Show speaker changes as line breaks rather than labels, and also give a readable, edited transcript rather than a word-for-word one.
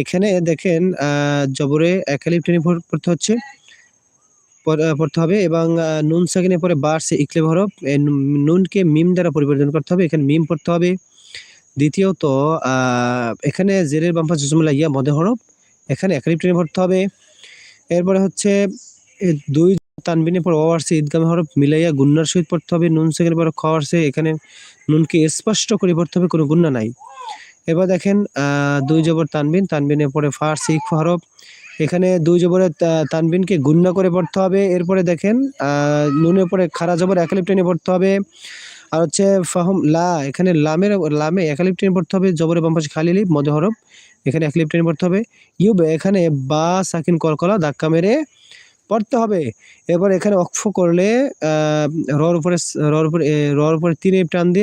এখানে দেখেন জবরে এক আলিফ টেনে পড়তে হচ্ছে, পড়তে হবে এবং নুন সাকিনের পরে বা আসছে ইকলিব হরফ, নুনকে মিম দ্বারা পরিবর্তন করতে হবে, এখানে মিম পড়তে হবে। দ্বিতীয়ত এখানে জেরের বাম পাশে জুমলা ইয়া মদে হরফ, এখানে এক আলিফ টেনে পড়তে হবে। এরপরে হচ্ছে 2 তানবিনের পর ওয়াও আসছে ঈদগামে হরফ মিলাইয়া গুন্নার সহিত পড়তে হবে। নুন সাকিনের পরে খ আসছে, এখানে নুনকে স্পষ্ট করে পড়তে হবে, কোনো গুন্না নাই। এবার দেখেন 2 জবর তানবিন, তানবিনের পরে ফা আসছে ইকফা হরফ, এখানে 2 জবরের তানবিনকে গুন্না করে পড়তে হবে। এরপরে দেখেন নুনের পরে খাড়া জবর এক আলিফ টেনে পড়তে হবে। আর হচ্ছে ফাহম লা, এখানে লামে এক আলিফ টেনে পড়তে হবে, জবরের বাম পাশে খালি আলিফ মদে হরফ, এখানে এক আলিফ টেনে পড়তে হবে। ইউব, এখানে বা সাকিন কলকলা ধাক্কা মেরে পড়তে হবে। এরপর এখানে ওয়াকফ করলে রর উপরে 3 টান দিয়ে